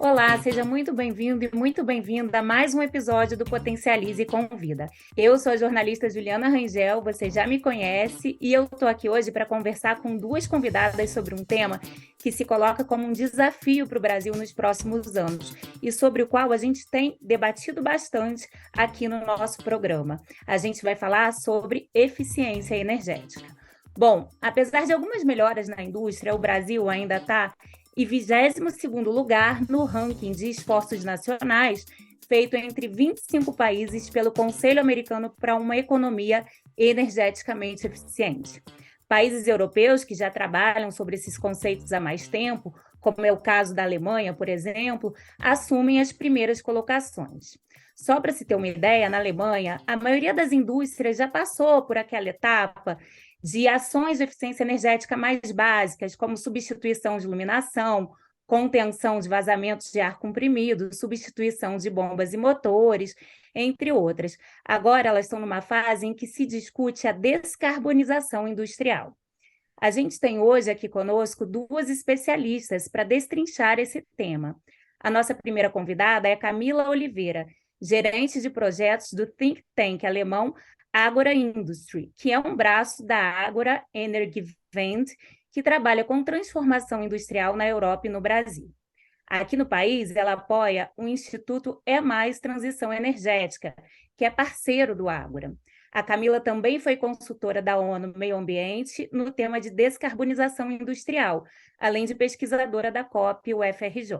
Olá, seja muito bem-vindo e muito bem-vinda a mais um episódio do Potencialize e Convida. Eu sou a jornalista Juliana Rangel, você já me conhece, e eu estou aqui hoje para conversar com duas convidadas sobre um tema que se coloca como um desafio para o Brasil nos próximos anos e sobre o qual a gente tem debatido bastante aqui no nosso programa. A gente vai falar sobre eficiência energética. Bom, apesar de algumas melhoras na indústria, o Brasil ainda está em 22º lugar no ranking de esforços nacionais feito entre 25 países pelo Conselho Americano para uma Economia Energeticamente Eficiente. Países europeus que já trabalham sobre esses conceitos há mais tempo, como é o caso da Alemanha, por exemplo, assumem as primeiras colocações. Só para se ter uma ideia, na Alemanha, a maioria das indústrias já passou por aquela etapa de ações de eficiência energética mais básicas, como substituição de iluminação, contenção de vazamentos de ar comprimido, substituição de bombas e motores, entre outras. Agora elas estão numa fase em que se discute a descarbonização industrial. A gente tem hoje aqui conosco duas especialistas para destrinchar esse tema. A nossa primeira convidada é Camila Oliveira, gerente de projetos do think tank alemão Agora Industry, que é um braço da Agora Energiewende, que trabalha com transformação industrial na Europa e no Brasil. Aqui no país, ela apoia o Instituto É Mais Transição Energética, que é parceiro do Ágora. A Camila também foi consultora da ONU Meio Ambiente no tema de descarbonização industrial, além de pesquisadora da COP UFRJ.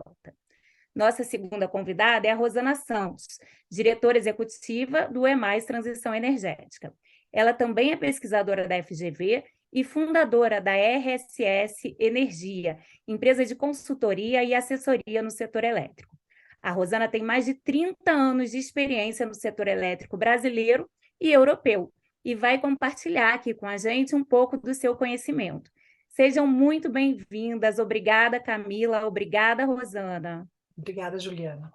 Nossa segunda convidada é a Rosana Santos, diretora executiva do É Mais Transição Energética. Ela também é pesquisadora da FGV e fundadora da RSS Energia, empresa de consultoria e assessoria no setor elétrico. A Rosana tem mais de 30 anos de experiência no setor elétrico brasileiro e europeu e vai compartilhar aqui com a gente um pouco do seu conhecimento. Sejam muito bem-vindas. Obrigada, Camila. Obrigada, Rosana. Obrigada, Juliana.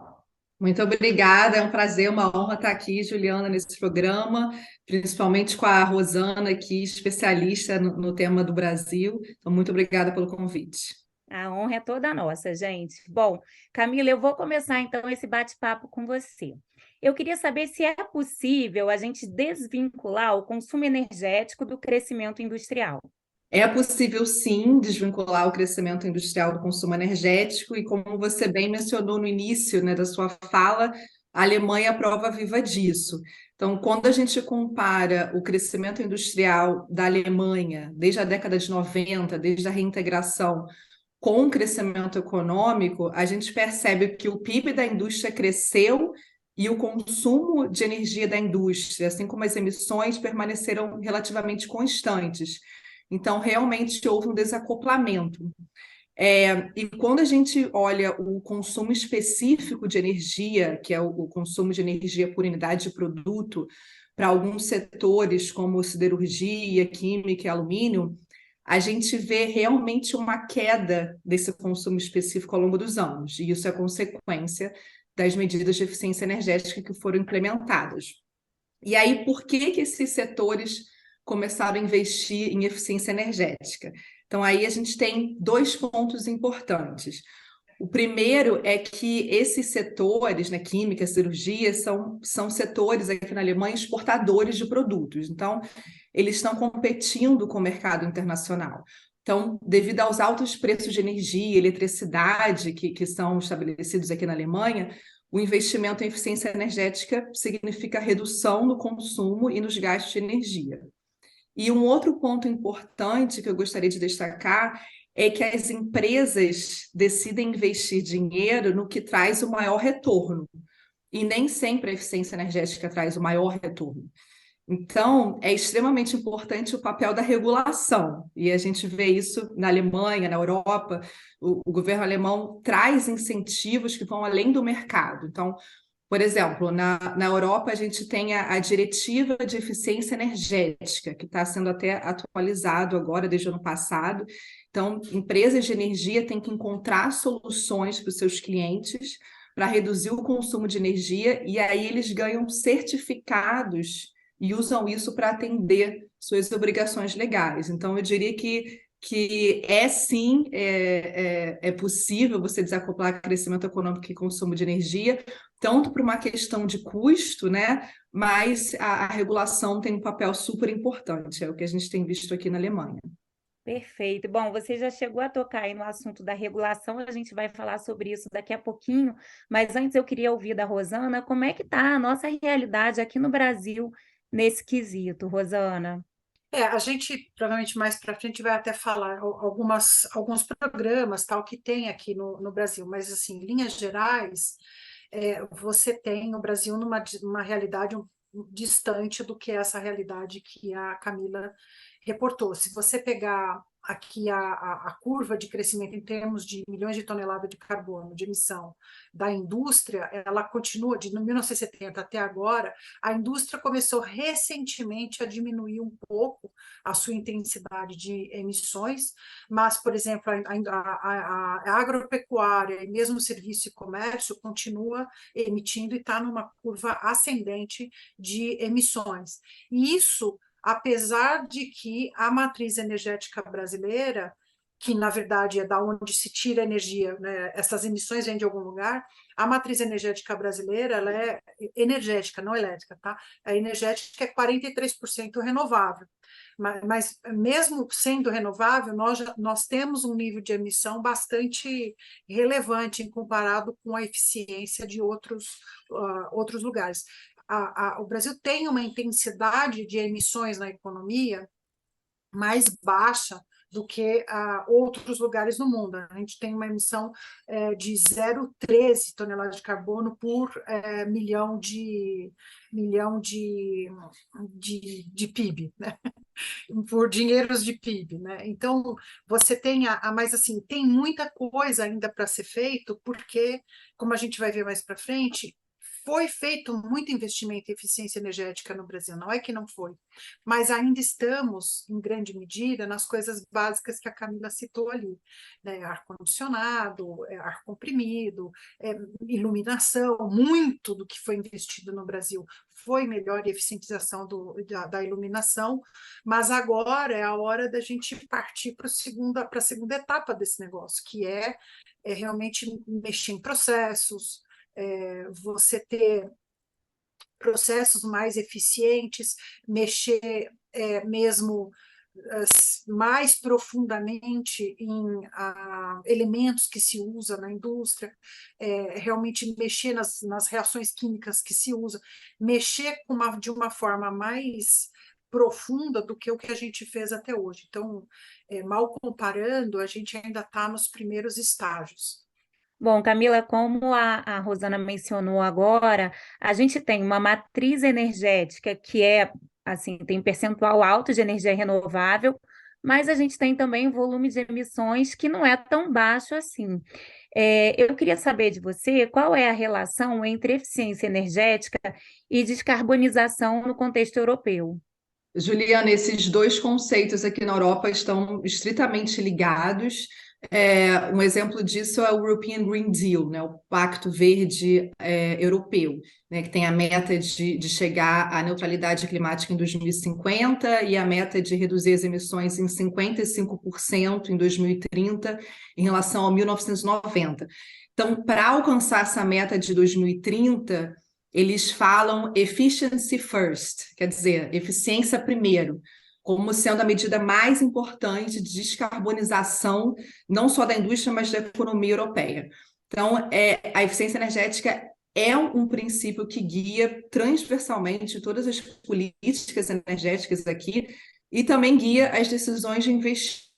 Muito obrigada, é um prazer, uma honra estar aqui, Juliana, nesse programa, principalmente com a Rosana aqui, especialista no tema do Brasil. Então, muito obrigada pelo convite. A honra é toda nossa, gente. Bom, Camila, eu vou começar então esse bate-papo com você. Eu queria saber se é possível a gente desvincular o consumo energético do crescimento industrial. É possível, sim, desvincular o crescimento industrial do consumo energético, e como você bem mencionou no início, né, da sua fala, a Alemanha é a prova viva disso. Então, quando a gente compara o crescimento industrial da Alemanha, desde a década de 90, desde a reintegração, com o crescimento econômico, a gente percebe que o PIB da indústria cresceu e o consumo de energia da indústria, assim como as emissões, permaneceram relativamente constantes. Então, realmente houve um desacoplamento. E quando a gente olha o consumo específico de energia, que é o consumo de energia por unidade de produto, para alguns setores como siderurgia, química e alumínio, a gente vê realmente uma queda desse consumo específico ao longo dos anos. E isso é consequência das medidas de eficiência energética que foram implementadas. E aí, por que esses setores começaram a investir em eficiência energética? Então, aí a gente tem dois pontos importantes. O primeiro é que esses setores, né, química, cirurgia, são setores aqui na Alemanha exportadores de produtos. Então, eles estão competindo com o mercado internacional. Então, devido aos altos preços de energia e eletricidade que são estabelecidos aqui na Alemanha, o investimento em eficiência energética significa redução no consumo e nos gastos de energia. E um outro ponto importante que eu gostaria de destacar é que as empresas decidem investir dinheiro no que traz o maior retorno. E nem sempre a eficiência energética traz o maior retorno. Então, é extremamente importante o papel da regulação. E a gente vê isso na Alemanha, na Europa. O governo alemão traz incentivos que vão além do mercado. Então, por exemplo, na Europa, a gente tem a Diretiva de Eficiência Energética, que está sendo até atualizado agora, desde o ano passado. Então, empresas de energia têm que encontrar soluções para os seus clientes para reduzir o consumo de energia, e aí eles ganham certificados e usam isso para atender suas obrigações legais. Então, eu diria que que sim, é possível você desacoplar crescimento econômico e consumo de energia, tanto por uma questão de custo, né? Mas a regulação tem um papel super importante, é o que a gente tem visto aqui na Alemanha. Perfeito. Bom, você já chegou a tocar aí no assunto da regulação, a gente vai falar sobre isso daqui a pouquinho, mas antes eu queria ouvir da Rosana como é que está a nossa realidade aqui no Brasil nesse quesito, Rosana. A gente provavelmente mais para frente vai até falar alguns programas tal que tem aqui no Brasil, mas assim, em linhas gerais, você tem o Brasil numa realidade distante do que é essa realidade que a Camila reportou. Se você pegar aqui a curva de crescimento em termos de milhões de toneladas de carbono, de emissão da indústria, ela continua, de 1970 até agora, a indústria começou recentemente a diminuir um pouco a sua intensidade de emissões, mas, por exemplo, a agropecuária e mesmo o serviço e comércio continua emitindo e está numa curva ascendente de emissões. E isso, apesar de que a matriz energética brasileira, que na verdade é da onde se tira a energia, né? Essas emissões vêm de algum lugar, a matriz energética brasileira ela é energética, não elétrica, tá? A energética é 43% renovável. Mas mesmo sendo renovável, nós temos um nível de emissão bastante relevante em comparado com a eficiência de outros lugares. O Brasil tem uma intensidade de emissões na economia mais baixa do que outros lugares no mundo. A gente tem uma emissão de 0,13 toneladas de carbono por milhão de PIB, né? Por dinheiros de PIB, né? Então, você tem mas assim, tem muita coisa ainda para ser feito, porque, como a gente vai ver mais para frente, foi feito muito investimento em eficiência energética no Brasil, não é que não foi, mas ainda estamos, em grande medida, nas coisas básicas que a Camila citou ali, né? Ar-condicionado, ar comprimido, iluminação, muito do que foi investido no Brasil foi melhor e eficientização da iluminação, mas agora é a hora da gente partir para a segunda etapa desse negócio, que é realmente mexer em processos, você ter processos mais eficientes, mexer mesmo mais profundamente em elementos que se usa na indústria, realmente mexer nas reações químicas que se usa, mexer de uma forma mais profunda do que o que a gente fez até hoje. Então, mal comparando, a gente ainda está nos primeiros estágios. Bom, Camila, como a Rosana mencionou agora, a gente tem uma matriz energética que assim, tem um percentual alto de energia renovável, mas a gente tem também um volume de emissões que não é tão baixo assim. Eu queria saber de você qual é a relação entre eficiência energética e descarbonização no contexto europeu. Juliana, esses dois conceitos aqui na Europa estão estritamente ligados. Um exemplo disso é o European Green Deal, né, o Pacto Verde Europeu, né, que tem a meta de chegar à neutralidade climática em 2050 e a meta de reduzir as emissões em 55% em 2030 em relação a 1990. Então, para alcançar essa meta de 2030, eles falam efficiency first, quer dizer, eficiência primeiro, como sendo a medida mais importante de descarbonização, não só da indústria, mas da economia europeia. Então, a eficiência energética é um princípio que guia transversalmente todas as políticas energéticas aqui e também guia as decisões de investimento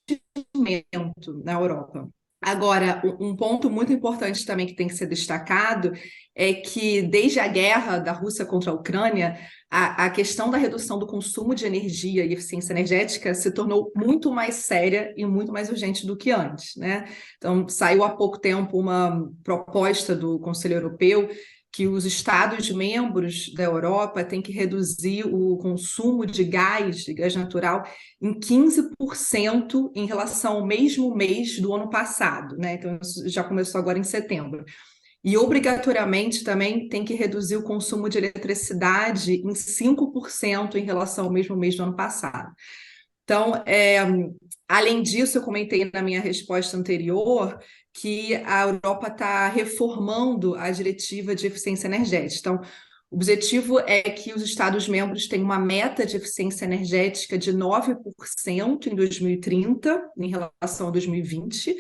na Europa. Agora, um ponto muito importante também que tem que ser destacado é que, desde a guerra da Rússia contra a Ucrânia, a questão da redução do consumo de energia e eficiência energética se tornou muito mais séria e muito mais urgente do que antes, né? Então, saiu há pouco tempo uma proposta do Conselho Europeu que os Estados-membros da Europa têm que reduzir o consumo de gás natural, em 15% em relação ao mesmo mês do ano passado, né? Então, isso já começou agora em setembro. E, obrigatoriamente, também tem que reduzir o consumo de eletricidade em 5% em relação ao mesmo mês do ano passado. Então, além disso, eu comentei na minha resposta anterior que a Europa está reformando a diretiva de eficiência energética. Então, o objetivo é que os Estados-membros tenham uma meta de eficiência energética de 9% em 2030, em relação a 2020,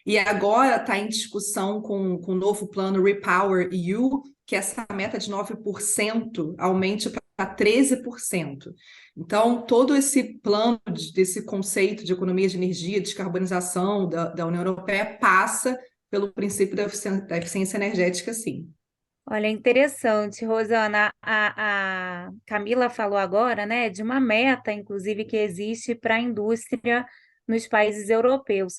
e agora está em discussão com o novo plano Repower EU, que essa meta de 9% aumente para 13%. Então, todo esse plano desse conceito de economia de energia, descarbonização da União Europeia passa pelo princípio da eficiência energética, sim. Olha, interessante, Rosana. A Camila falou agora, né, de uma meta, inclusive, que existe para a indústria nos países europeus.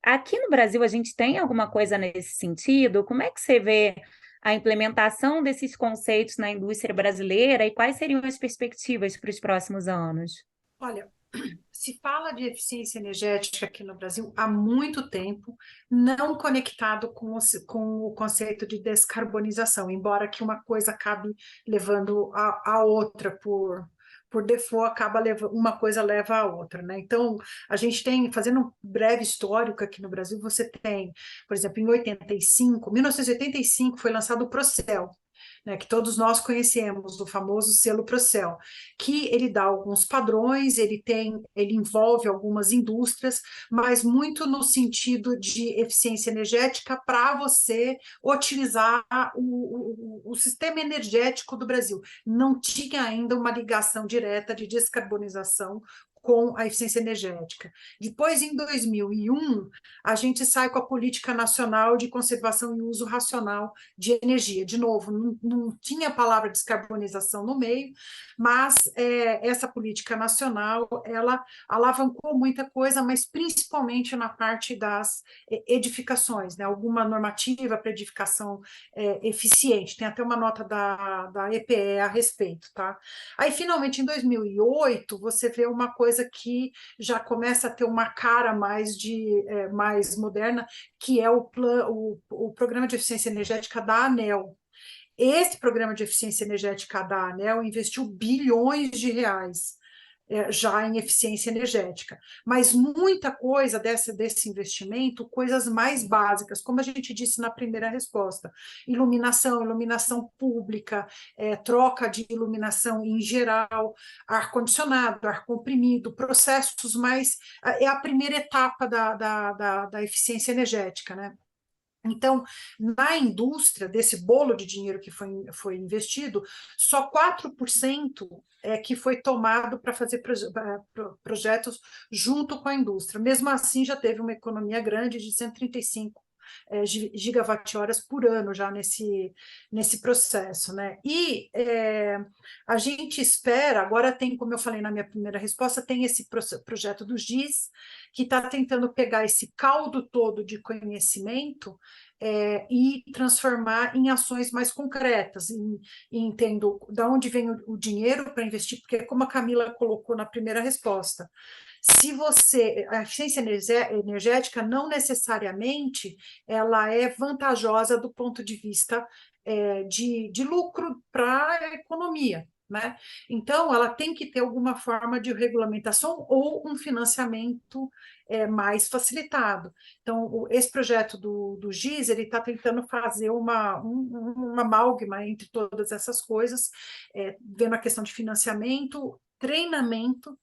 Aqui no Brasil, a gente tem alguma coisa nesse sentido? Como é que você vê a implementação desses conceitos na indústria brasileira e quais seriam as perspectivas para os próximos anos? Olha, se fala de eficiência energética aqui no Brasil há muito tempo, não conectado com o conceito de descarbonização, embora que uma coisa acabe levando a outra por default, uma coisa leva a outra, né? Então, a gente tem, fazendo um breve histórico aqui no Brasil, você tem, por exemplo, em 1985 foi lançado o Procel, né, que todos nós conhecemos, o famoso selo Procel, que ele dá alguns padrões, ele envolve algumas indústrias, mas muito no sentido de eficiência energética para você otimizar o sistema energético do Brasil. Não tinha ainda uma ligação direta de descarbonização com a eficiência energética. Depois, em 2001, a gente sai com a Política Nacional de Conservação e Uso Racional de Energia. De novo, não tinha a palavra descarbonização no meio, mas essa política nacional, ela alavancou muita coisa, mas principalmente na parte das edificações, né? Alguma normativa para edificação eficiente. Tem até uma nota da EPE a respeito, tá? Aí, finalmente, em 2008, você vê uma coisa que já começa a ter uma cara mais moderna, que é o Programa de Eficiência Energética da ANEEL. Esse Programa de Eficiência Energética da ANEEL investiu bilhões de reais já em eficiência energética, mas muita coisa desse investimento, coisas mais básicas, como a gente disse na primeira resposta, iluminação pública, troca de iluminação em geral, ar-condicionado, ar comprimido, processos mais... É a primeira etapa da eficiência energética, né? Então, na indústria, desse bolo de dinheiro que foi investido, só 4% é que foi tomado para fazer projetos junto com a indústria. Mesmo assim, já teve uma economia grande de 135 gigawatt-horas por ano já nesse processo, né? E a gente espera, agora tem, como eu falei na minha primeira resposta, tem esse projeto do GIS, que está tentando pegar esse caldo todo de conhecimento e transformar em ações mais concretas, entendo de onde vem o dinheiro para investir, porque como a Camila colocou na primeira resposta, a eficiência energética não necessariamente ela é vantajosa do ponto de vista de lucro para a economia, né? Então, ela tem que ter alguma forma de regulamentação ou um financiamento mais facilitado. Então, esse projeto do GIS, ele está tentando fazer uma amálgama entre todas essas coisas, vendo a questão de financiamento, treinamento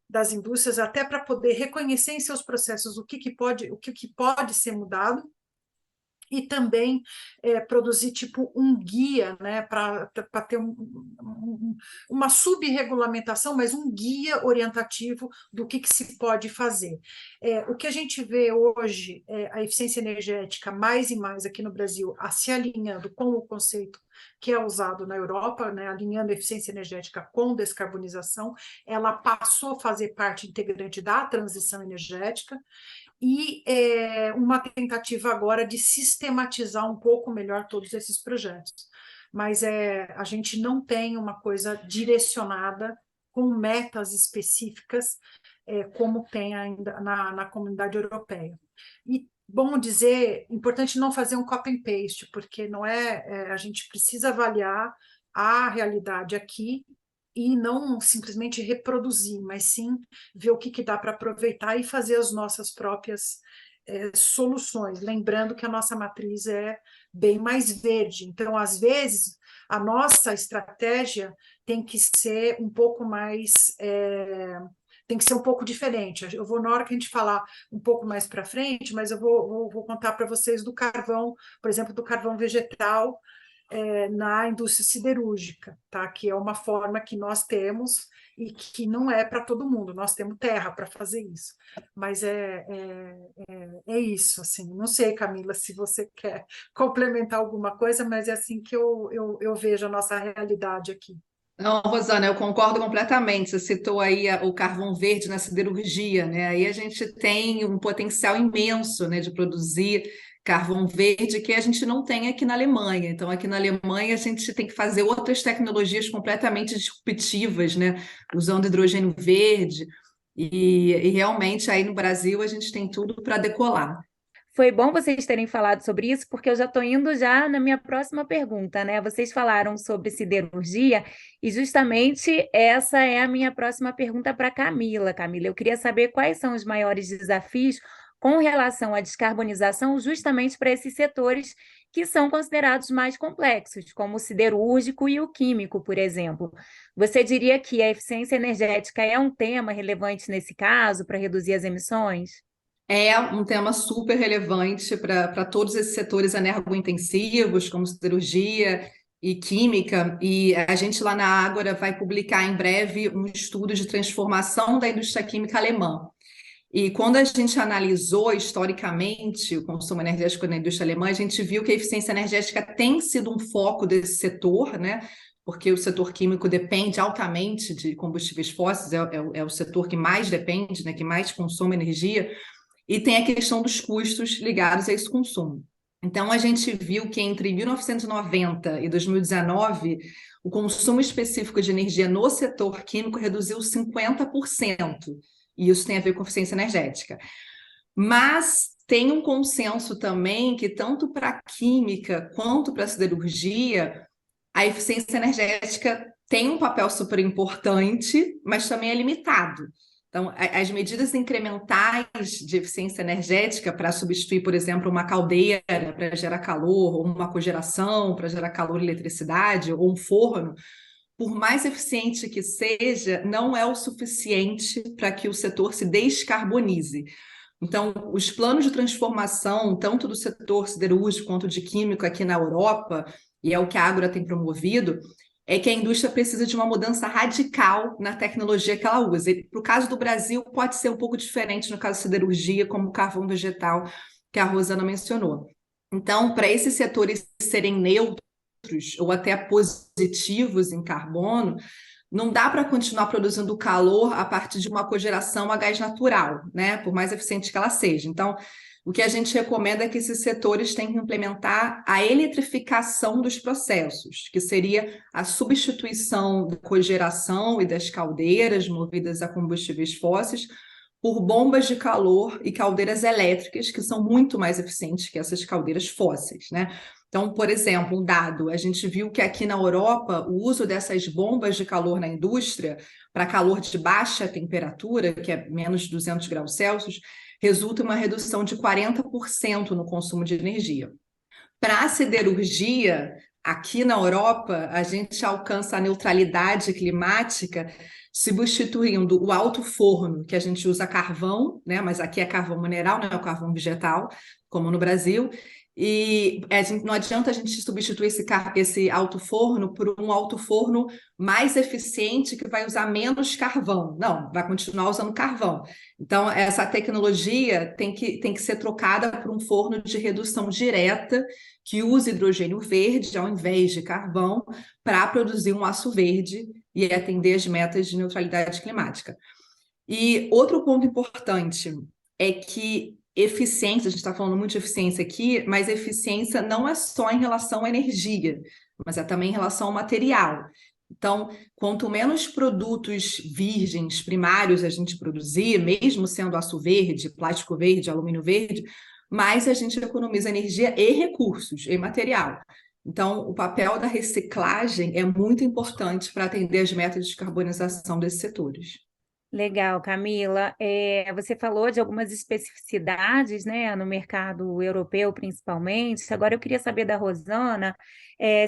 das indústrias, até para poder reconhecer em seus processos o que pode ser mudado, e também produzir tipo um guia, né, para ter uma subregulamentação, mas um guia orientativo do que se pode fazer. O que a gente vê hoje, a eficiência energética mais e mais aqui no Brasil, se alinhando com o conceito que é usado na Europa, né, alinhando a eficiência energética com descarbonização, ela passou a fazer parte integrante da transição energética, e uma tentativa agora de sistematizar um pouco melhor todos esses projetos. Mas a gente não tem uma coisa direcionada com metas específicas, como tem ainda na comunidade europeia. E, bom dizer, importante não fazer um copy and paste, porque não a gente precisa avaliar a realidade aqui e não simplesmente reproduzir, mas sim ver o que dá para aproveitar e fazer as nossas próprias soluções. Lembrando que a nossa matriz é bem mais verde, então, às vezes, a nossa estratégia tem que ser um pouco mais. Tem que ser um pouco diferente. Eu vou, na hora que a gente falar um pouco mais para frente, mas eu vou contar para vocês do carvão, por exemplo, do carvão vegetal, na indústria siderúrgica, tá? Que é uma forma que nós temos e que não é para todo mundo. Nós temos terra para fazer isso, mas é isso, assim. Não sei, Camila, se você quer complementar alguma coisa, mas é assim que eu vejo a nossa realidade aqui. Não, Rosana, eu concordo completamente. Você citou aí o carvão verde na siderurgia, né? Aí a gente tem um potencial imenso, né, de produzir carvão verde que a gente não tem aqui na Alemanha. Então, aqui na Alemanha, a gente tem que fazer outras tecnologias completamente disruptivas, né? Usando hidrogênio verde. E realmente aí no Brasil a gente tem tudo para decolar. Foi bom vocês terem falado sobre isso, porque eu já estou indo já na minha próxima pergunta, né? Vocês falaram sobre siderurgia e justamente essa é a minha próxima pergunta para Camila. Camila, eu queria saber quais são os maiores desafios com relação à descarbonização, justamente para esses setores que são considerados mais complexos, como o siderúrgico e o químico, por exemplo. Você diria que a eficiência energética é um tema relevante nesse caso para reduzir as emissões? É um tema super relevante para todos esses setores energointensivos, como siderurgia e química, e a gente lá na Ágora vai publicar em breve um estudo de transformação da indústria química alemã. E quando a gente analisou historicamente o consumo energético na indústria alemã, a gente viu que a eficiência energética tem sido um foco desse setor, né? Porque o setor químico depende altamente de combustíveis fósseis, é o setor que mais depende, né? Que mais consome energia. E tem a questão dos custos ligados a esse consumo. Então, a gente viu que entre 1990 e 2019, o consumo específico de energia no setor químico reduziu 50%. E isso tem a ver com eficiência energética. Mas tem um consenso também que, tanto para a química quanto para a siderurgia, a eficiência energética tem um papel super importante, mas também é limitado. Então, as medidas incrementais de eficiência energética para substituir, por exemplo, uma caldeira para gerar calor, ou uma cogeração para gerar calor e eletricidade, ou um forno, por mais eficiente que seja, não é o suficiente para que o setor se descarbonize. Então, os planos de transformação, tanto do setor siderúrgico quanto de químico aqui na Europa, e é o que a Ágora tem promovido, é que a indústria precisa de uma mudança radical na tecnologia que ela usa. Para o caso do Brasil, pode ser um pouco diferente no caso da siderurgia, como o carvão vegetal, que a Rosana mencionou. Então, para esses setores serem neutros ou até positivos em carbono, não dá para continuar produzindo calor a partir de uma cogeração a gás natural, né? Por mais eficiente que ela seja. Então, o que a gente recomenda é que esses setores tenham que implementar a eletrificação dos processos, que seria a substituição da cogeração e das caldeiras movidas a combustíveis fósseis por bombas de calor e caldeiras elétricas, que são muito mais eficientes que essas caldeiras fósseis, né? Então, por exemplo, um dado, a gente viu que aqui na Europa, o uso dessas bombas de calor na indústria, para calor de baixa temperatura, que é menos de 200 graus Celsius, resulta em uma redução de 40% no consumo de energia. Para a siderurgia, aqui na Europa, a gente alcança a neutralidade climática substituindo o alto forno, que a gente usa carvão, né? Mas aqui é carvão mineral, não é o carvão vegetal, como no Brasil. E não adianta a gente substituir esse alto forno por um alto forno mais eficiente que vai usar menos carvão. Não, vai continuar usando carvão. Então, essa tecnologia tem que ser trocada por um forno de redução direta que use hidrogênio verde ao invés de carvão para produzir um aço verde e atender as metas de neutralidade climática. E outro ponto importante é que eficiência, a gente está falando muito de eficiência aqui, mas eficiência não é só em relação à energia, mas é também em relação ao material. Então, quanto menos produtos virgens, primários a gente produzir, mesmo sendo aço verde, plástico verde, alumínio verde, mais a gente economiza energia e recursos, e material. Então, o papel da reciclagem é muito importante para atender as metas de descarbonização desses setores. Legal, Camila. Você falou de algumas especificidades, né, no mercado europeu, principalmente. Agora eu queria saber da Rosana,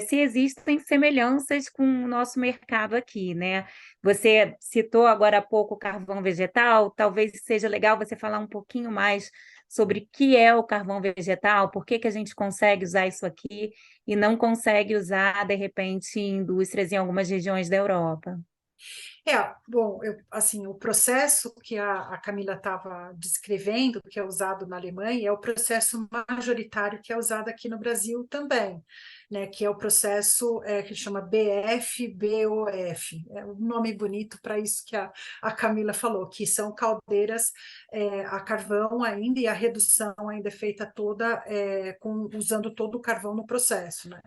se existem semelhanças com o nosso mercado aqui, né? Você citou agora há pouco o carvão vegetal. Talvez seja legal você falar um pouquinho mais sobre o que é o carvão vegetal, por que que a gente consegue usar isso aqui e não consegue usar, de repente, em indústrias em algumas regiões da Europa. Bom, assim, o processo que a Camila estava descrevendo, que é usado na Alemanha, é o processo majoritário que é usado aqui no Brasil também, né? Que é o processo que chama BF-BOF. É um nome bonito para isso que a Camila falou, que são caldeiras a carvão ainda, e a redução ainda é feita toda usando todo o carvão no processo, né?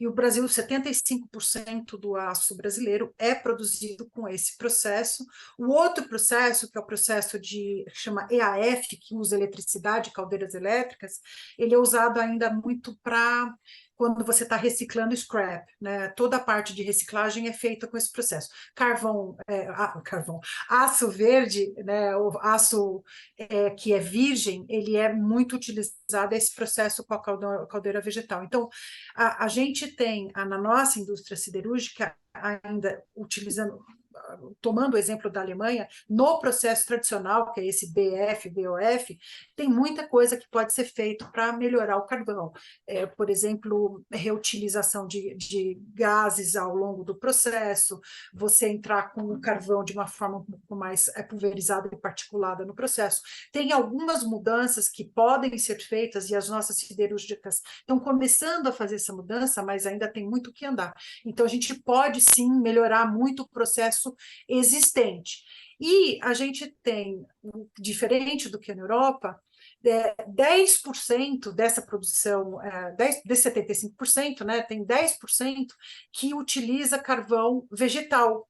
E o Brasil, 75% do aço brasileiro é produzido com esse processo. O outro processo, que é o processo que chama EAF, que usa eletricidade, caldeiras elétricas, ele é usado ainda muito para quando você está reciclando scrap, né? Toda a parte de reciclagem é feita com esse processo. Aço verde, né? O aço que é virgem, ele é muito utilizado esse processo com a caldeira vegetal. Então, a gente tem, na nossa indústria siderúrgica, ainda utilizando, tomando o exemplo da Alemanha, no processo tradicional, que é esse BF, BOF, tem muita coisa que pode ser feito para melhorar o carvão. Por exemplo, reutilização de gases ao longo do processo, você entrar com o carvão de uma forma um pouco mais pulverizada e particulada no processo. Tem algumas mudanças que podem ser feitas e as nossas siderúrgicas estão começando a fazer essa mudança, mas ainda tem muito que andar. Então, a gente pode, sim, melhorar muito o processo existente. E a gente tem, diferente do que na Europa, 10% dessa produção, desses 75%, né, tem 10% que utiliza carvão vegetal.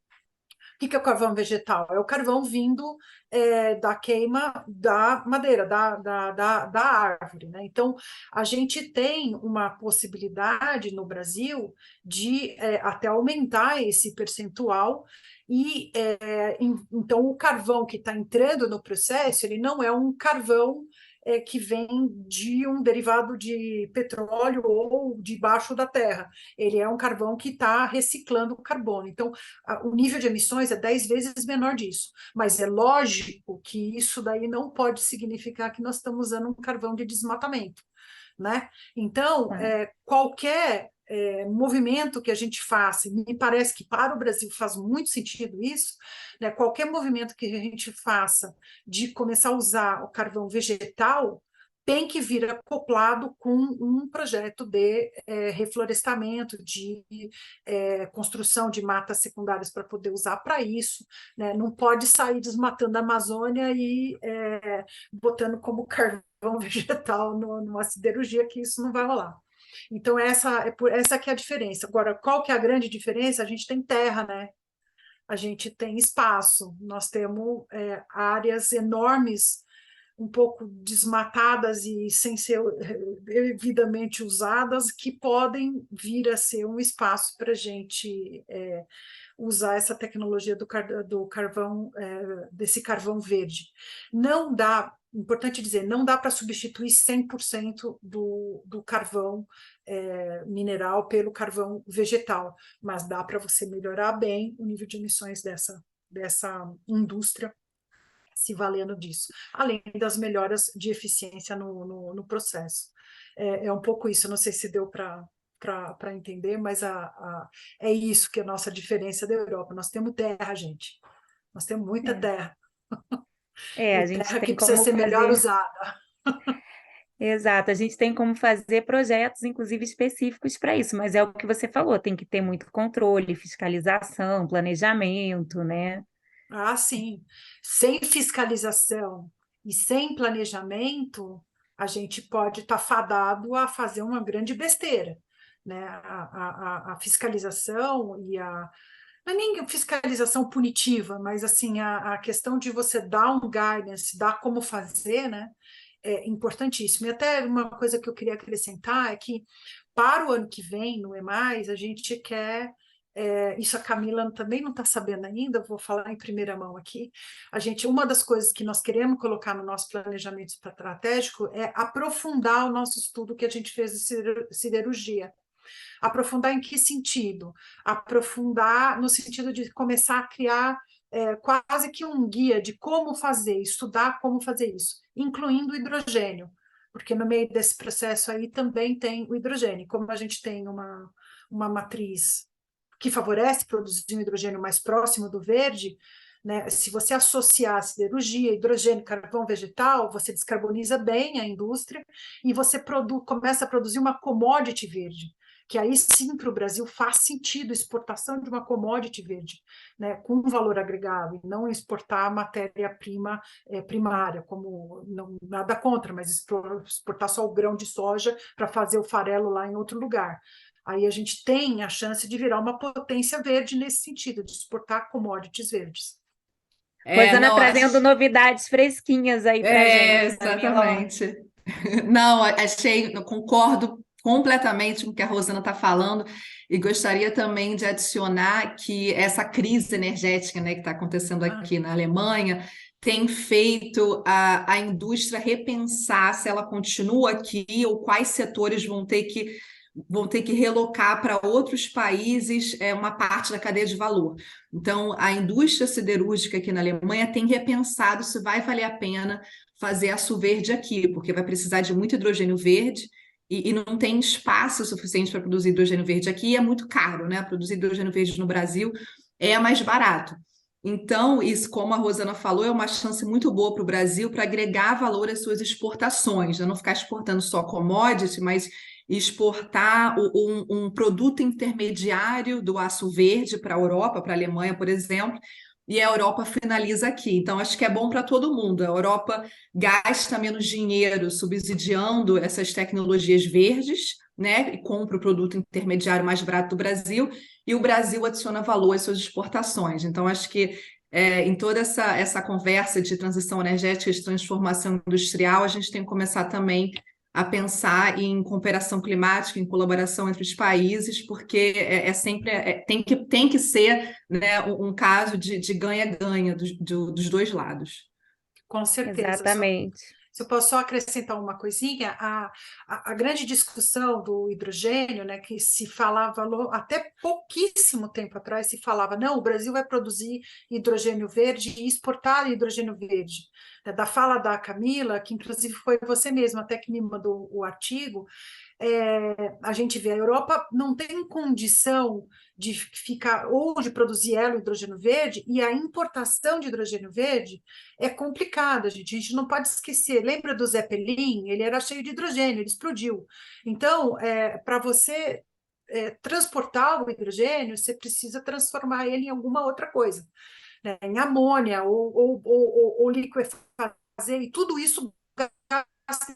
O que é o carvão vegetal? É o carvão vindo da queima da madeira, da árvore, né? Então, a gente tem uma possibilidade no Brasil de até aumentar esse percentual e então o carvão que está entrando no processo, ele não é um carvão que vem de um derivado de petróleo ou debaixo da terra. Ele é um carvão que está reciclando o carbono. Então, o nível de emissões é 10 vezes menor disso. Mas é lógico que isso daí não pode significar que nós estamos usando um carvão de desmatamento, né? Então, qualquer movimento que a gente faça, me parece que para o Brasil faz muito sentido isso, né? Qualquer movimento que a gente faça de começar a usar o carvão vegetal tem que vir acoplado com um projeto de reflorestamento, de construção de matas secundárias para poder usar para isso, né? Não pode sair desmatando a Amazônia e botando como carvão vegetal numa siderurgia, que isso não vai rolar. Então, essa que é a diferença. Agora, qual que é a grande diferença? A gente tem terra, né? A gente tem espaço, nós temos áreas enormes, um pouco desmatadas e sem ser devidamente usadas, que podem vir a ser um espaço para a gente usar essa tecnologia do carvão, desse carvão verde. Não dá, importante dizer, não dá para substituir 100% do carvão mineral pelo carvão vegetal, mas dá para você melhorar bem o nível de emissões dessa indústria se valendo disso, além das melhoras de eficiência no processo. É um pouco isso, não sei se deu para entender, mas é isso que é a nossa diferença da Europa. Nós temos terra, gente. Nós temos muita terra. A E gente terra que tem precisa como ser melhor fazer. usada. Exato, a gente tem como fazer projetos, inclusive específicos para isso, mas é o que você falou, tem que ter muito controle, fiscalização, planejamento, né? Ah, sim. Sem fiscalização e sem planejamento, a gente pode estar fadado a fazer uma grande besteira, né? A fiscalização e não é nem fiscalização punitiva, mas assim, a questão de você dar um guidance, dar como fazer, né? importantíssimo. E até uma coisa que eu queria acrescentar é que para o ano que vem, no a gente quer, isso a Camila também não está sabendo ainda, eu vou falar em primeira mão aqui, uma das coisas que nós queremos colocar no nosso planejamento estratégico é aprofundar o nosso estudo que a gente fez de siderurgia. Aprofundar em que sentido? Aprofundar no sentido de começar a criar quase que um guia de como fazer, estudar como fazer isso, incluindo o hidrogênio, porque no meio desse processo aí também tem o hidrogênio. Como a gente tem uma matriz que favorece produzir um hidrogênio mais próximo do verde, né, se você associar siderurgia, hidrogênio, carvão vegetal, você descarboniza bem a indústria e você começa a produzir uma commodity verde, que aí sim para o Brasil faz sentido a exportação de uma commodity verde, né, com valor agregado, e não exportar matéria-prima primária, como nada contra, mas exportar só o grão de soja para fazer o farelo lá em outro lugar. Aí a gente tem a chance de virar uma potência verde nesse sentido, de exportar commodities verdes. Rosana trazendo novidades fresquinhas aí para a gente, Camila. Exatamente. Não, concordo completamente com o que a Rosana está falando e gostaria também de adicionar que essa crise energética, né, que está acontecendo aqui na Alemanha tem feito a indústria repensar se ela continua aqui ou quais setores vão ter que relocar para outros países uma parte da cadeia de valor. Então, a indústria siderúrgica aqui na Alemanha tem repensado se vai valer a pena fazer aço verde aqui, porque vai precisar de muito hidrogênio verde e não tem espaço suficiente para produzir hidrogênio verde aqui, e é muito caro, né? Produzir hidrogênio verde no Brasil é mais barato. Então, isso, como a Rosana falou, é uma chance muito boa para o Brasil para agregar valor às suas exportações, né? Não ficar exportando só commodity, mas exportar um produto intermediário do aço verde para a Europa, para a Alemanha, por exemplo, e a Europa finaliza aqui. Então, acho que é bom para todo mundo. A Europa gasta menos dinheiro subsidiando essas tecnologias verdes, né? E compra o produto intermediário mais barato do Brasil, e o Brasil adiciona valor às suas exportações. Então, acho que em toda essa conversa de transição energética e de transformação industrial, a gente tem que começar também a pensar em cooperação climática, em colaboração entre os países, porque tem que ser, né, um caso de ganha-ganha dos dois lados. Com certeza. Exatamente. Se eu posso só acrescentar uma coisinha, a grande discussão do hidrogênio, né, que se falava até pouquíssimo tempo atrás, se falava, não, o Brasil vai produzir hidrogênio verde e exportar hidrogênio verde. Da fala da Camila, que inclusive foi você mesma até que me mandou o artigo, a gente vê a Europa não tem condição de ficar ou de produzir ela o hidrogênio verde, e a importação de hidrogênio verde é complicada, gente. A gente não pode esquecer. Lembra do Zeppelin? Ele era cheio de hidrogênio, ele explodiu. Então, para você transportar o hidrogênio, você precisa transformar ele em alguma outra coisa, né? Em amônia ou liquefazer, e tudo isso gasta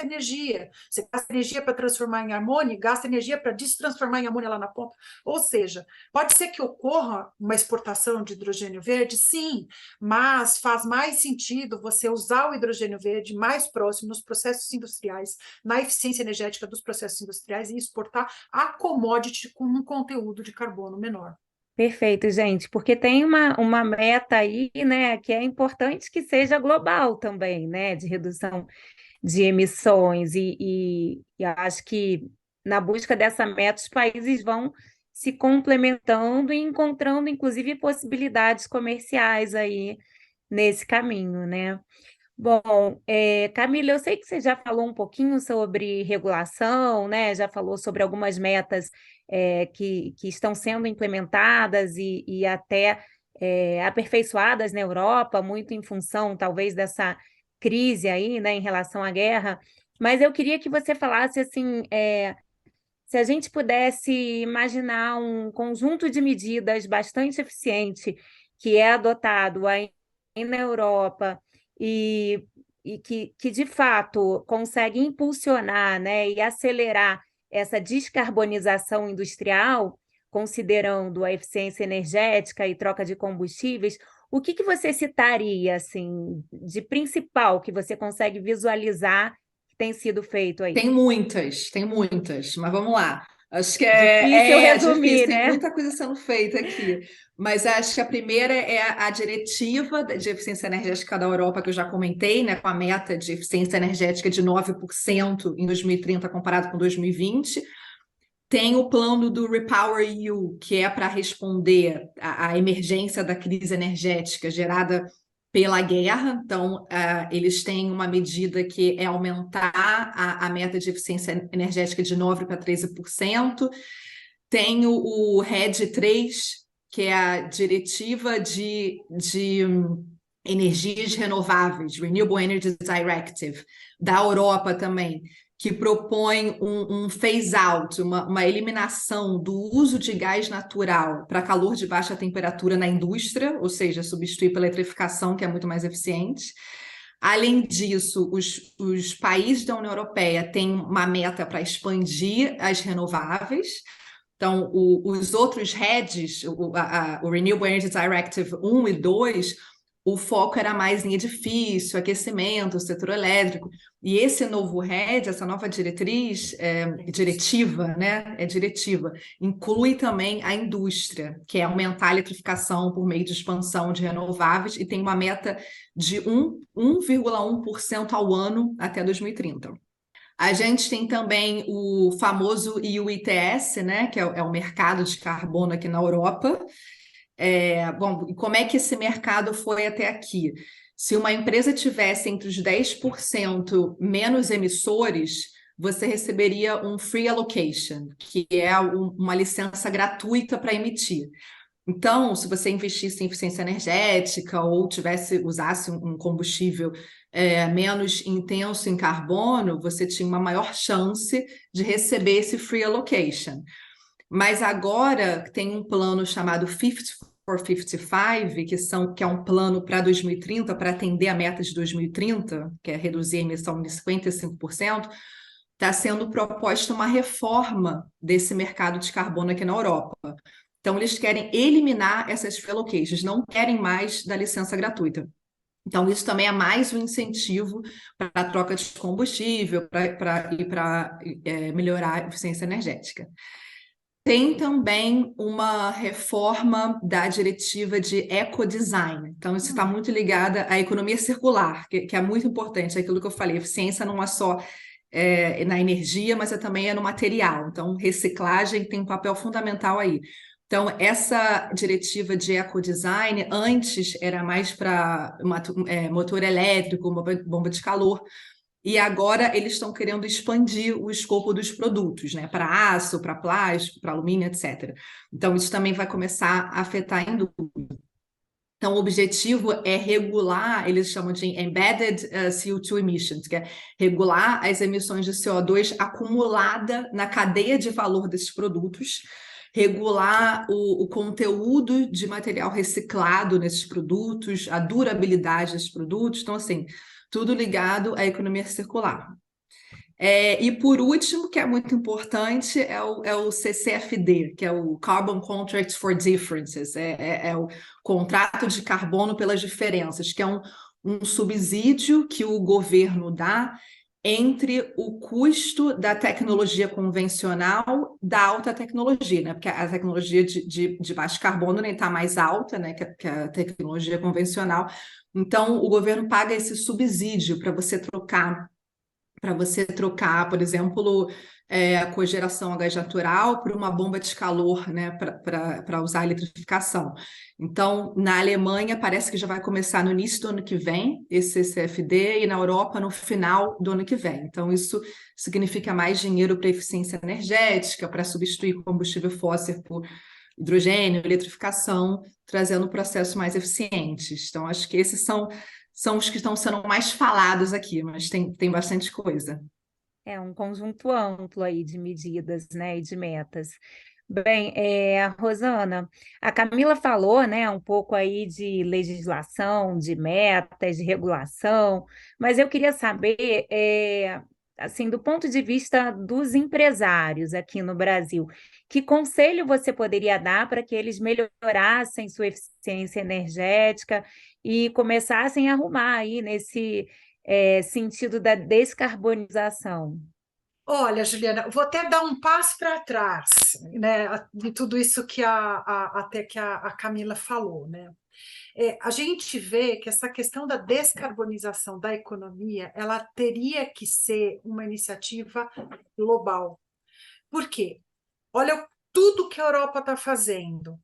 energia. Você gasta energia para transformar em amônia, gasta energia para destransformar em amônia lá na ponta. Ou seja, pode ser que ocorra uma exportação de hidrogênio verde, sim, mas faz mais sentido você usar o hidrogênio verde mais próximo nos processos industriais, na eficiência energética dos processos industriais, e exportar a commodity com um conteúdo de carbono menor. Perfeito, gente, porque tem uma meta aí, né, que é importante que seja global também, né, de redução de emissões, e acho que na busca dessa meta os países vão se complementando e encontrando, inclusive, possibilidades comerciais aí nesse caminho, né? Bom, Camila, eu sei que você já falou um pouquinho sobre regulação, né? Já falou sobre algumas metas que estão sendo implementadas e até aperfeiçoadas na Europa, muito em função, talvez, dessa crise aí, né, em relação à guerra. Mas eu queria que você falasse assim, se a gente pudesse imaginar um conjunto de medidas bastante eficiente que é adotado aí na Europa e que de fato consegue impulsionar, né, e acelerar essa descarbonização industrial, considerando a eficiência energética e troca de combustíveis, o que você citaria assim de principal que você consegue visualizar que tem sido feito aí? Tem muitas, mas vamos lá. Acho que Difícil resumir, difícil, tem né? muita coisa sendo feita aqui. Mas acho que a primeira é a diretiva de eficiência energética da Europa, que eu já comentei, né, com a meta de eficiência energética de 9% em 2030 comparado com 2020. Tem o plano do Repower EU, que é para responder à emergência da crise energética gerada pela guerra. Então, eles têm uma medida que é aumentar a meta de eficiência energética de 9% para 13%. Tem o RED 3, que é a diretiva de energias renováveis, Renewable Energy Directive, da Europa também, que propõe um phase-out, uma eliminação do uso de gás natural para calor de baixa temperatura na indústria, ou seja, substituir pela eletrificação, que é muito mais eficiente. Além disso, os países da União Europeia têm uma meta para expandir as renováveis. Então, os outros REDs, o Renewable Energy Directive 1 e 2, o foco era mais em edifício, aquecimento, setor elétrico. E esse novo RED, essa nova diretiva, né? É diretiva, inclui também a indústria, que é aumentar a eletrificação por meio de expansão de renováveis, e tem uma meta de 1,1% ao ano até 2030. A gente tem também o famoso EU ETS, né, que é o mercado de carbono aqui na Europa. Bom, e como é que esse mercado foi até aqui? Se uma empresa tivesse entre os 10% menos emissores, você receberia um free allocation, que é uma licença gratuita para emitir. Então, se você investisse em eficiência energética ou usasse um combustível menos intenso em carbono, você tinha uma maior chance de receber esse free allocation. Mas agora tem um plano chamado 50 for 55, que é um plano para 2030, para atender a meta de 2030, que é reduzir a emissão em 55%, está sendo proposta uma reforma desse mercado de carbono aqui na Europa. Então, eles querem eliminar essas free allocations, não querem mais da licença gratuita. Então, isso também é mais um incentivo para a troca de combustível, para melhorar a eficiência energética. Tem também uma reforma da diretiva de ecodesign. Então, isso está muito ligado à economia circular, que é muito importante. Aquilo que eu falei, eficiência não é só na energia, mas também é no material. Então, reciclagem tem um papel fundamental aí. Então, essa diretiva de ecodesign, antes era mais para motor elétrico, bomba de calor, e agora eles estão querendo expandir o escopo dos produtos, né? Para aço, para plástico, para alumínio, etc. Então, isso também vai começar a afetar a indústria. Então, o objetivo é regular, eles chamam de Embedded CO2 Emissions, que é regular as emissões de CO2 acumulada na cadeia de valor desses produtos, regular o conteúdo de material reciclado nesses produtos, a durabilidade desses produtos. Então, assim, tudo ligado à economia circular. E por último, que é muito importante, é o CCFD, que é o Carbon Contracts for Differences, é o contrato de carbono pelas diferenças, que é um subsídio que o governo dá entre o custo da tecnologia convencional da alta tecnologia, né? Porque a tecnologia de baixo carbono nem está mais alta, né, que a tecnologia convencional. Então, o governo paga esse subsídio para você trocar, por exemplo, a cogeração a gás natural por uma bomba de calor, né, para usar a eletrificação. Então, na Alemanha, parece que já vai começar no início do ano que vem, esse CFD, e na Europa, no final do ano que vem. Então, isso significa mais dinheiro para eficiência energética, para substituir combustível fóssil por hidrogênio, eletrificação, trazendo processos mais eficientes. Então, acho que esses são os que estão sendo mais falados aqui, mas tem bastante coisa. É um conjunto amplo aí de medidas, né, e de metas. Bem, Rosana, a Camila falou, né, um pouco aí de legislação, de metas, de regulação, mas eu queria saber, assim, do ponto de vista dos empresários aqui no Brasil, que conselho você poderia dar para que eles melhorassem sua eficiência energética e começassem a arrumar aí sentido da descarbonização? Olha, Juliana, vou até dar um passo para trás, né, de tudo isso que até que a Camila falou, né? A gente vê que essa questão da descarbonização da economia, ela teria que ser uma iniciativa global. Por quê? Olha tudo que a Europa está fazendo.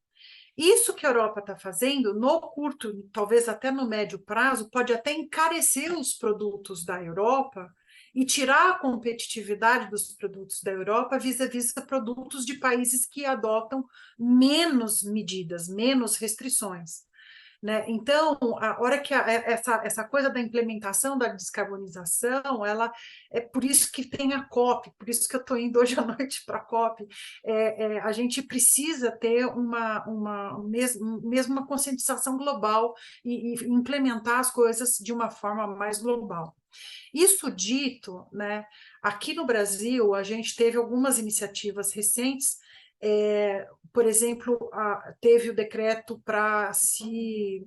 Isso que a Europa está fazendo, no curto, talvez até no médio prazo, pode até encarecer os produtos da Europa e tirar a competitividade dos produtos da Europa vis-à-vis produtos de países que adotam menos medidas, menos restrições. Né? Então, a hora que essa coisa da implementação da descarbonização, ela é por isso que tem a COP, por isso que eu estou indo hoje à noite para a COP. A gente precisa ter mesmo uma conscientização global e implementar as coisas de uma forma mais global. Isso dito, né, aqui no Brasil, a gente teve algumas iniciativas recentes. Por exemplo, teve o decreto para se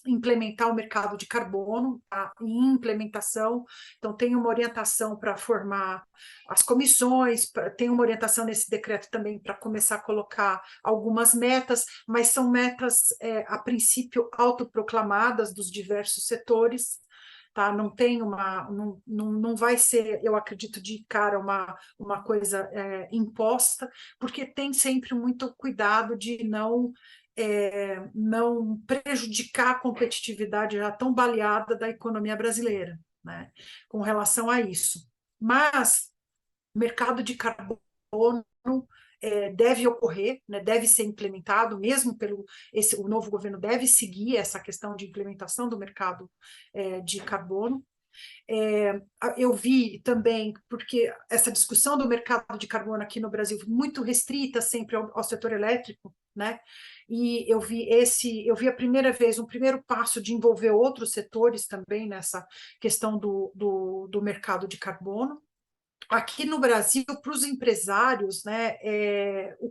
implementar o mercado de carbono, em implementação, então tem uma orientação para formar as comissões, tem uma orientação nesse decreto também para começar a colocar algumas metas, mas são metas, a princípio, autoproclamadas dos diversos setores. Tá? Não tem não vai ser, eu acredito, de cara uma coisa imposta, porque tem sempre muito cuidado de não prejudicar a competitividade já tão baleada da economia brasileira, né, com relação a isso. Mas mercado de carbono deve ocorrer, né, deve ser implementado, mesmo o novo governo deve seguir essa questão de implementação do mercado de carbono. Eu vi também, porque essa discussão do mercado de carbono aqui no Brasil muito restrita sempre ao setor elétrico, né? E eu vi a primeira vez, um primeiro passo de envolver outros setores também nessa questão do mercado de carbono. Aqui no Brasil, para os empresários, né, o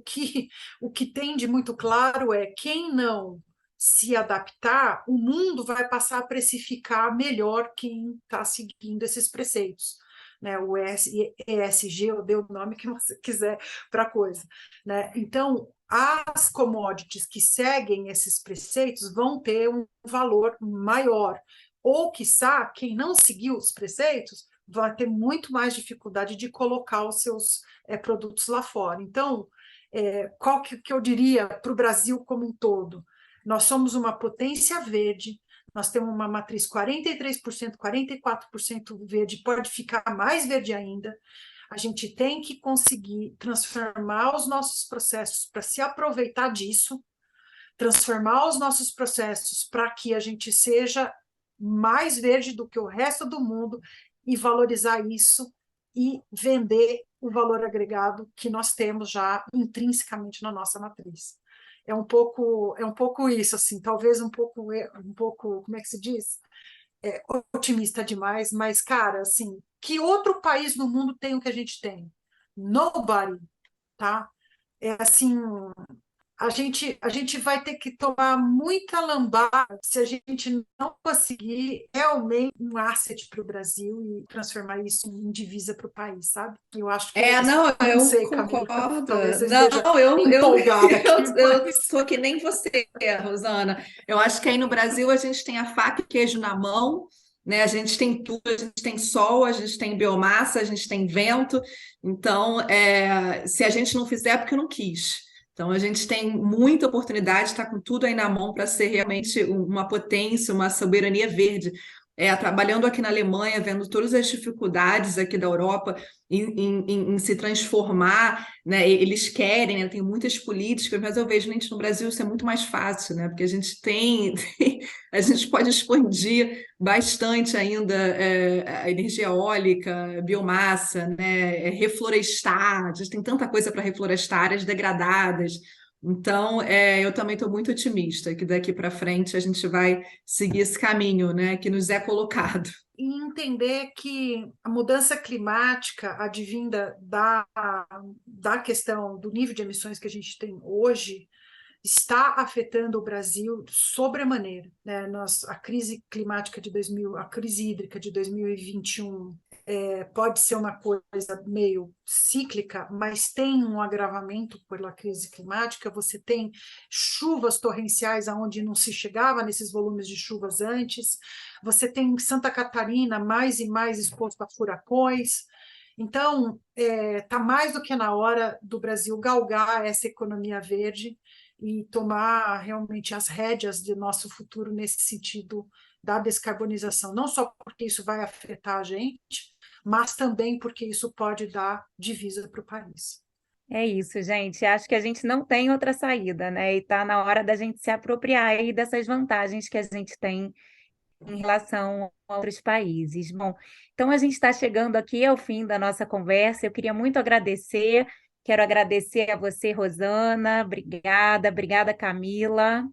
que tem de muito claro é quem não se adaptar, o mundo vai passar a precificar melhor quem está seguindo esses preceitos. Né, o ESG, eu dei o nome que você quiser para a coisa. Né? Então, as commodities que seguem esses preceitos vão ter um valor maior. Ou, quiçá, quem não seguiu os preceitos vai ter muito mais dificuldade de colocar os seus produtos lá fora. Então, qual que eu diria para o Brasil como um todo? Nós somos uma potência verde, nós temos uma matriz 43%, 44% verde, pode ficar mais verde ainda. A gente tem que conseguir transformar os nossos processos para se aproveitar disso, transformar os nossos processos para que a gente seja mais verde do que o resto do mundo e valorizar isso e vender o valor agregado que nós temos já intrinsecamente na nossa matriz. É um pouco isso, assim, talvez um pouco, como é que se diz? Otimista demais, mas, cara, assim, que outro país no mundo tem o que a gente tem? Nobody, tá? É assim, a gente vai ter que tomar muita lambada se a gente não conseguir realmente um asset para o Brasil e transformar isso em divisa para o país, sabe? Eu acho que é isso. Não, Não eu sei, Camila, concordo. talvez você Não, esteja empolgada aqui, eu mas... sou que nem você, Rosana. Eu acho que aí no Brasil a gente tem a faca e o queijo na mão, né? A gente tem tudo, a gente tem sol, a gente tem biomassa, a gente tem vento. Então, se a gente não fizer, é porque não quis. Então, a gente tem muita oportunidade, está com tudo aí na mão para ser realmente uma potência, uma soberania verde. Trabalhando aqui na Alemanha, vendo todas as dificuldades aqui da Europa em se transformar, né? Eles querem, né? Tem muitas políticas, mas eu vejo, gente, no Brasil isso é muito mais fácil, né? Porque a gente a gente pode expandir bastante ainda a energia eólica, biomassa, né? Reflorestar, a gente tem tanta coisa para reflorestar, áreas degradadas. Então, eu também estou muito otimista que daqui para frente a gente vai seguir esse caminho, né, que nos é colocado. E entender que a mudança climática advinda da questão do nível de emissões que a gente tem hoje está afetando o Brasil sobremaneira, né? A crise climática a crise hídrica de 2021 pode ser uma coisa meio cíclica, mas tem um agravamento pela crise climática. Você tem chuvas torrenciais aonde não se chegava nesses volumes de chuvas antes. Você tem Santa Catarina mais e mais exposto a furacões. Então, está mais do que na hora do Brasil galgar essa economia verde e tomar realmente as rédeas de nosso futuro nesse sentido da descarbonização, não só porque isso vai afetar a gente, mas também porque isso pode dar divisa para o país. É isso, gente. Acho que a gente não tem outra saída, né? E está na hora da gente se apropriar aí dessas vantagens que a gente tem em relação a outros países. Bom, então a gente está chegando aqui ao fim da nossa conversa. Eu queria muito agradecer. Quero agradecer a você, Rosana. Obrigada, Camila.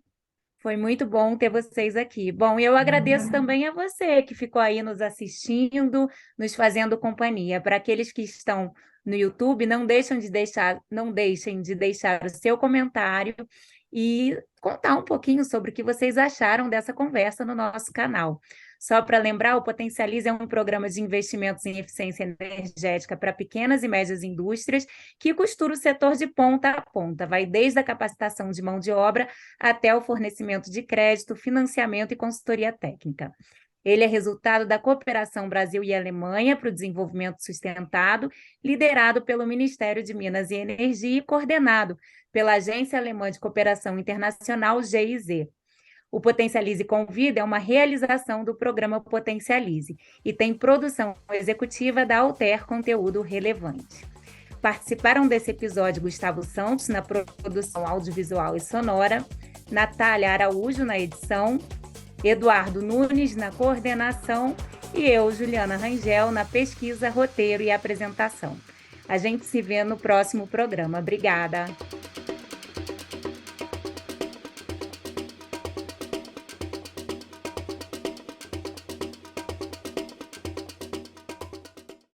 Foi muito bom ter vocês aqui. Bom, e eu agradeço também a você que ficou aí nos assistindo, nos fazendo companhia. Para aqueles que estão no YouTube, não deixem de deixar o seu comentário e contar um pouquinho sobre o que vocês acharam dessa conversa no nosso canal. Só para lembrar, o Potencialize é um programa de investimentos em eficiência energética para pequenas e médias indústrias que costura o setor de ponta a ponta, vai desde a capacitação de mão de obra até o fornecimento de crédito, financiamento e consultoria técnica. Ele é resultado da cooperação Brasil e Alemanha para o desenvolvimento sustentado, liderado pelo Ministério de Minas e Energia e coordenado pela Agência Alemã de Cooperação Internacional, GIZ. O Potencialize Convida é uma realização do programa Potencialize e tem produção executiva da Alter Conteúdo Relevante. Participaram desse episódio Gustavo Santos, na produção audiovisual e sonora, Natália Araújo, na edição, Eduardo Nunes, na coordenação, e eu, Juliana Rangel, na pesquisa, roteiro e apresentação. A gente se vê no próximo programa. Obrigada!